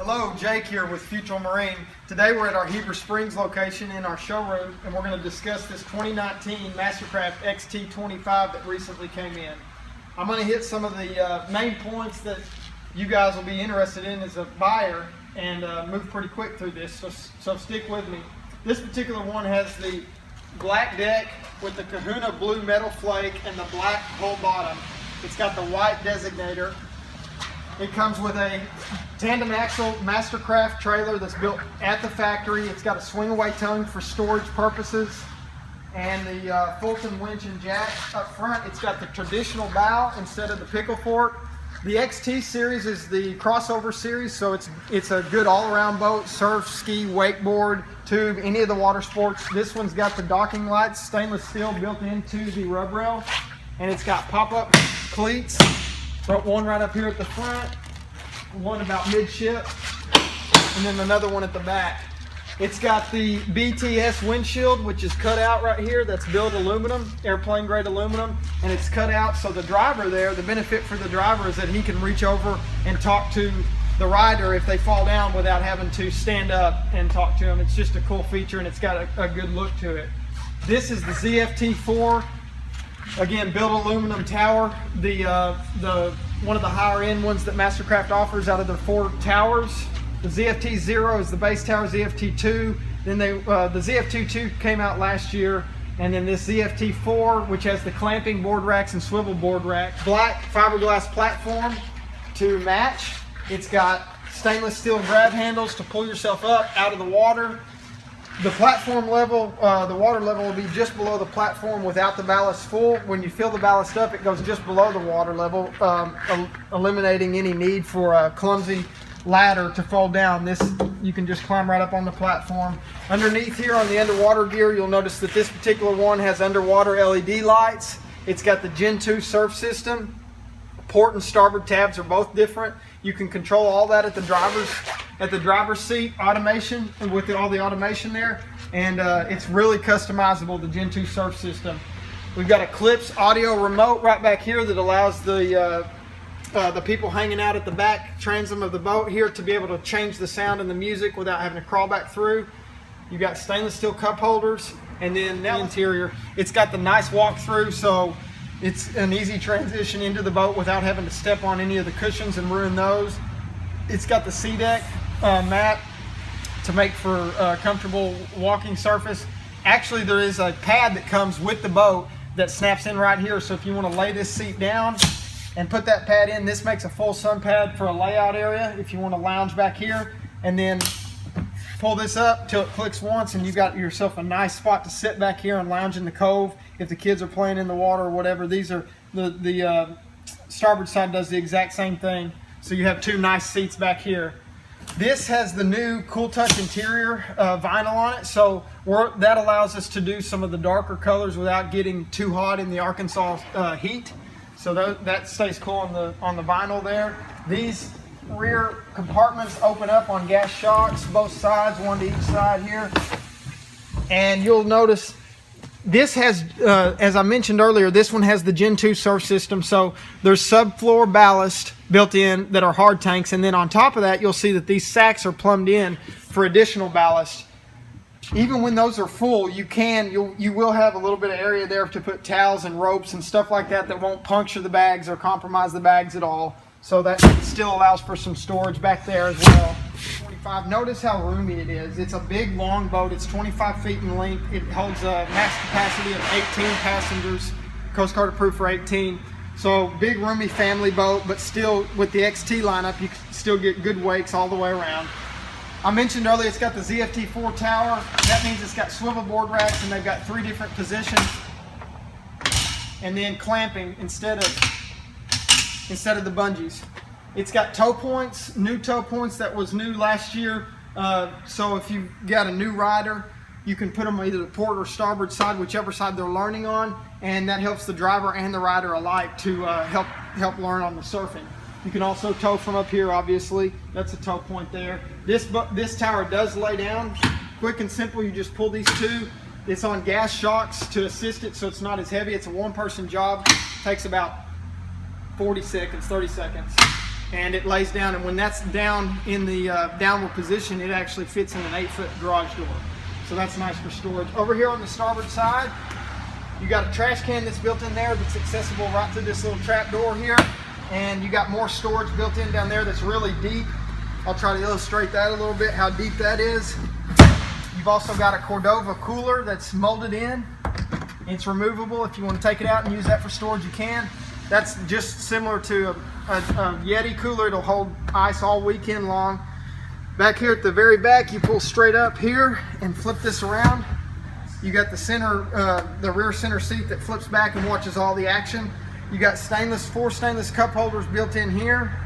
Hello, Jake here with Futrell Marine. Today we're at our Heber Springs location in our showroom, and we're going to discuss this 2019 MasterCraft XT25 that recently came in. I'm going to hit some of the main points that you guys will be interested in as a buyer and move pretty quick through this, so stick with me. This particular one has the black deck with the Kahuna blue metal flake and the black hull bottom. It's got the white designator. It comes with a tandem axle MasterCraft trailer that's built at the factory. It's got a swing away tongue for storage purposes, and the Fulton winch and jack up front. It's got the traditional bow instead of the pickle fork. The XT series is the crossover series, so it's a good all-around boat: surf, ski, wakeboard, tube, any of the water sports. This one's got the docking lights, stainless steel built into the rub rail, and it's got pop-up cleats. One right up here at the front, one about midship, and then another one at the back. It's got the BTS windshield, which is cut out right here. That's billet aluminum, airplane grade aluminum, and it's cut out so the driver there, the benefit for the driver is that he can reach over and talk to the rider if they fall down without having to stand up and talk to them. It's just a cool feature, and it's got a good look to it. This is the ZFT4. Again, built aluminum tower, one of the higher end ones that MasterCraft offers out of the 4 towers. The ZFT0 is the base tower, ZFT2. Then the ZFT2 came out last year, and then this ZFT4, which has the clamping board racks and swivel board rack. Black fiberglass platform to match. It's got stainless steel grab handles to pull yourself up out of the water. The platform level, the water level will be just below the platform without the ballast full. When you fill the ballast up, it goes just below the water level, eliminating any need for a clumsy ladder to fall down. This, you can just climb right up on the platform. Underneath here on the underwater gear, you'll notice that this particular one has underwater LED lights. It's got the Gen 2 surf system. Port and starboard tabs are both different. You can control all that at the driver's seat, automation, and with all the automation there, and it's really customizable, the Gen 2 surf system. We've got a Clips audio remote right back here that allows the people hanging out at the back transom of the boat here to be able to change the sound and the music without having to crawl back through. You've got stainless steel cup holders, and then the interior, it's got the nice walk-through, so it's an easy transition into the boat without having to step on any of the cushions and ruin those. It's got the SeaDeck mat to make for comfortable walking surface. Actually, there is a pad that comes with the boat that snaps in right here, so if you want to lay this seat down and put that pad in, this makes a full sun pad for a layout area if you want to lounge back here, and then pull this up till it clicks once, and you've got yourself a nice spot to sit back here and lounge in the cove if the kids are playing in the water or whatever. These are the starboard side does the exact same thing, so you have 2 nice seats back here. This has the new Cool Touch interior vinyl on it, so that allows us to do some of the darker colors without getting too hot in the Arkansas heat. So that stays cool on the vinyl there. These rear compartments open up on gas shocks, both sides, one to each side here. And you'll notice this has, as I mentioned earlier, this one has the Gen 2 surf system, so there's subfloor ballast built in that are hard tanks, and then on top of that, you'll see that these sacks are plumbed in for additional ballast. Even when those are full, you will have a little bit of area there to put towels and ropes and stuff like that won't puncture the bags or compromise the bags at all. So that still allows for some storage back there as well. 25. Notice how roomy it is. It's a big, long boat. It's 25 feet in length. It holds a max capacity of 18 passengers. Coast Guard approved for 18. So big, roomy family boat, but still with the XT lineup, you can still get good wakes all the way around. I mentioned earlier it's got the ZFT4 tower. That means it's got swivel board racks, and they've got 3 different positions. And then clamping instead of the bungees. It's got tow points, new tow points that was new last year. So if you've got a new rider, you can put them either the port or starboard side, whichever side they're learning on, and that helps the driver and the rider alike to help learn on the surfing. You can also tow from up here, obviously. That's a tow point there. This tower does lay down. Quick and simple, you just pull these 2. It's on gas shocks to assist it, so it's not as heavy. It's a 1-person job. It takes about 40 seconds, 30 seconds. and it lays down, and when that's down in the downward position, it actually fits in an 8-foot garage door. So that's nice for storage. Over here on the starboard side, you got a trash can that's built in there that's accessible right through this little trap door here, and you got more storage built in down there that's really deep. I'll try to illustrate that a little bit, how deep that is. You've also got a Cordova cooler that's molded in. It's removable. If you want to take it out and use that for storage, you can. That's just similar to a Yeti cooler. It'll hold ice all weekend long. Back here at the very back, you pull straight up here and flip this around. You got the center, the rear center seat that flips back and watches all the action. You got four stainless cup holders built in here,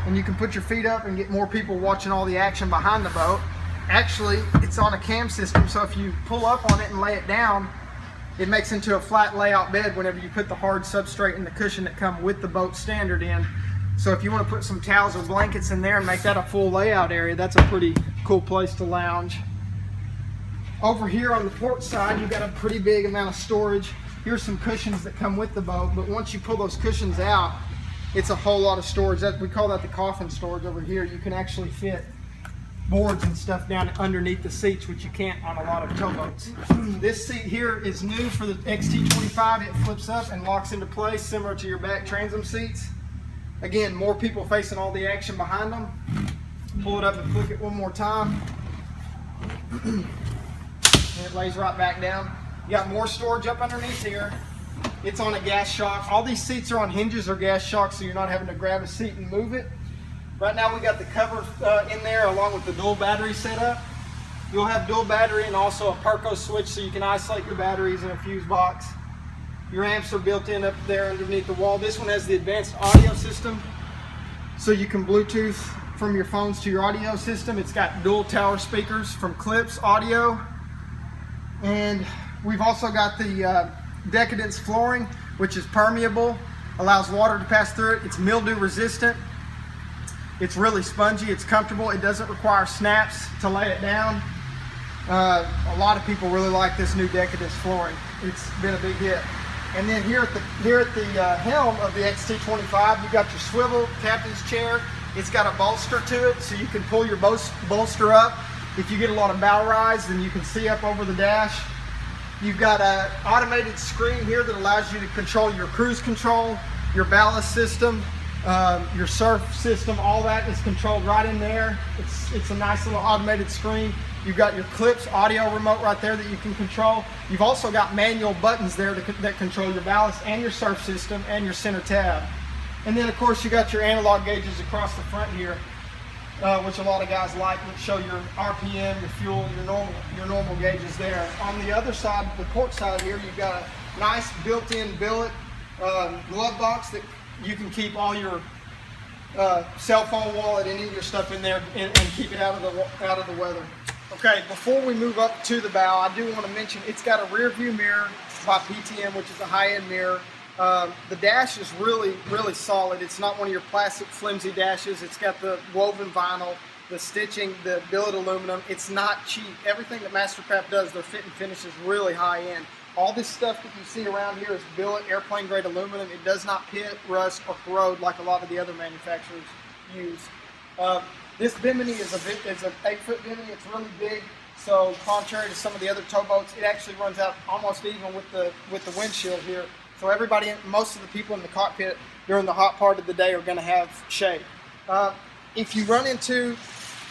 and you can put your feet up and get more people watching all the action behind the boat. Actually, it's on a cam system, so if you pull up on it and lay it down, it makes into a flat layout bed whenever you put the hard substrate and the cushion that come with the boat standard in. So if you want to put some towels or blankets in there and make that a full layout area, that's a pretty cool place to lounge. Over here on the port side, you've got a pretty big amount of storage. Here's some cushions that come with the boat, but once you pull those cushions out, it's a whole lot of storage. We call that the coffin storage over here. You can actually fit boards and stuff down underneath the seats, which you can't on a lot of towboats. This seat here is new for the XT25. It flips up and locks into place, similar to your back transom seats. Again, more people facing all the action behind them. Pull it up and flick it one more time. And it lays right back down. You got more storage up underneath here. It's on a gas shock. All these seats are on hinges or gas shocks, so you're not having to grab a seat and move it. Right now we got the cover in there along with the dual battery setup. You'll have dual battery and also a Perco switch so you can isolate your batteries in a fuse box. Your amps are built in up there underneath the wall. This one has the advanced audio system, so you can Bluetooth from your phones to your audio system. It's got dual tower speakers from Clips Audio. And we've also got the Decadence flooring, which is permeable, allows water to pass through it. It's mildew resistant. It's really spongy, it's comfortable. It doesn't require snaps to lay it down. A lot of people really like this new Decadence flooring. It's been a big hit. And then here at the helm of the XT25, you've got your swivel captain's chair. It's got a bolster to it, so you can pull your bolster up. If you get a lot of bow rise, then you can see up over the dash. You've got an automated screen here that allows you to control your cruise control, your ballast system, your surf system. All that is controlled right in there. It's a nice little automated screen. You've got your Clips audio remote right there that you can control. You've also got manual buttons there that control your ballast and your surf system and your center tab. And then of course you got your analog gauges across the front here, which a lot of guys like, which show your RPM, your fuel, your normal gauges there. On the other side, the port side here, you've got a nice built-in billet glove box that you can keep all your cell phone, wallet, any of your stuff in there and keep it out of the weather. Okay, before we move up to the bow, I do want to mention it's got a rear view mirror by PTM, which is a high-end mirror. The dash is really, really solid. It's not one of your plastic flimsy dashes. It's got the woven vinyl, the stitching, the billet aluminum. It's not cheap. Everything that MasterCraft does, their fit and finish is really high-end. All this stuff that you see around here is billet airplane grade aluminum. It does not pit, rust, or corrode like a lot of the other manufacturers use. This bimini is an 8-foot bimini. It's really big. So contrary to some of the other towboats, it actually runs out almost even with the windshield here. So everybody, most of the people in the cockpit during the hot part of the day are going to have shade. If you run into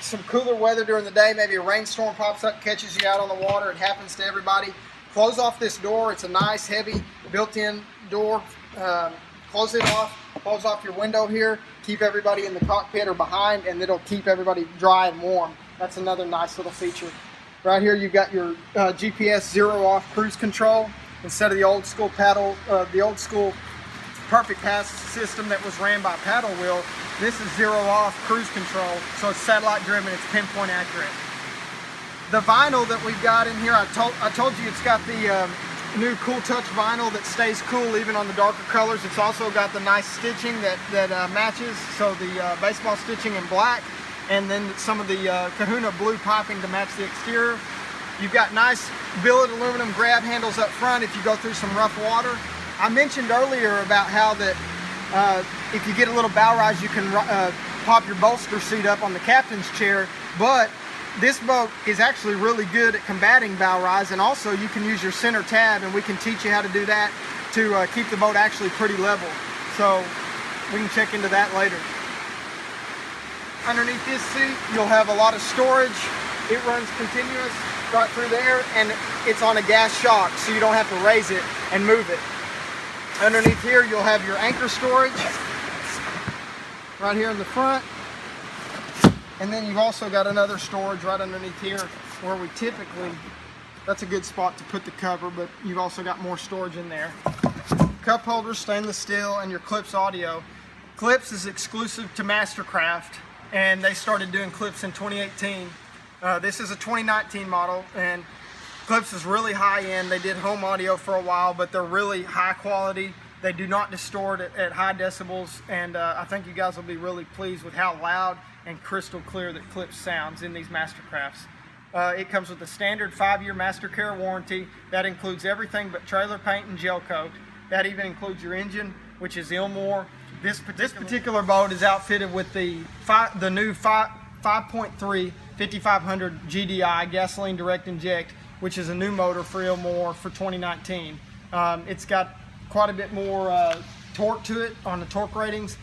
some cooler weather during the day, maybe a rainstorm pops up, catches you out on the water, it happens to everybody. Close off this door. It's a nice, heavy, built-in door. Close it off. Close off your window here. Keep everybody in the cockpit or behind, and it'll keep everybody dry and warm. That's another nice little feature. Right here, you've got your GPS zero-off cruise control instead of the old school perfect pass system that was ran by paddle wheel. This is zero-off cruise control, so it's satellite-driven. It's pinpoint accurate. The vinyl that we've got in here, I told you it's got the new Cool Touch vinyl that stays cool even on the darker colors. It's also got the nice stitching that matches, so the baseball stitching in black, and then some of the Kahuna blue piping to match the exterior. You've got nice billet aluminum grab handles up front if you go through some rough water. I mentioned earlier about how that If you get a little bow rise, you can pop your bolster seat up on the captain's chair, but this boat is actually really good at combating bow rise, and also you can use your center tab, and we can teach you how to do that to keep the boat actually pretty level. So we can check into that later. Underneath this seat, you'll have a lot of storage. It runs continuous right through there, and it's on a gas shock, so you don't have to raise it and move it. Underneath here, you'll have your anchor storage right here in the front. And then you've also got another storage right underneath here where we typically, that's a good spot to put the cover, but you've also got more storage in there. Cup holders, stainless steel, and your Clips audio. Clips is exclusive to MasterCraft, and they started doing Clips in 2018. This is a 2019 model, and Clips is really high end. They did home audio for a while, but they're really high quality. They do not distort at high decibels, and I think you guys will be really pleased with how loud and crystal clear that Clips sounds in these MasterCrafts. It comes with a standard 5-year MasterCare warranty. That includes everything but trailer paint and gel coat. That even includes your engine, which is Ilmore. This particular boat is outfitted with the new 5.3 5500 GDI, gasoline direct inject, which is a new motor for Ilmore for 2019. It's got quite a bit more torque to it on the torque ratings,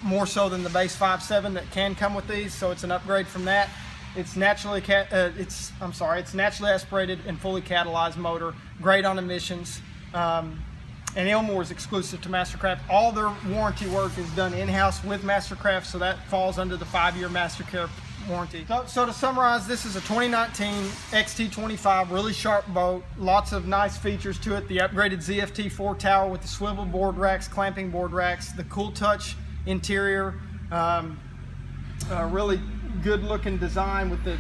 more so than the base 5.7 that can come with these, so it's an upgrade from that. It's naturally aspirated and fully catalyzed motor, great on emissions, and Ilmore is exclusive to MasterCraft. All their warranty work is done in-house with MasterCraft, so that falls under the 5-year MasterCare warranty. So to summarize, this is a 2019 XT25, really sharp boat, lots of nice features to it. The upgraded ZFT4 tower with the swivel board racks, clamping board racks, the cool touch interior, really good looking design with the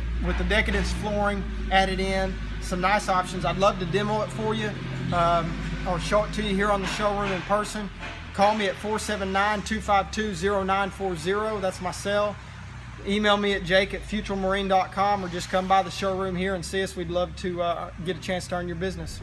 decadence flooring added in, some nice options. I'd love to demo it for you or show it to you here on the showroom in person. Call me at 479-252-0940. That's my cell. Email me at jake@futrellmarine.com, or just come by the showroom here and see us. We'd love to get a chance to earn your business.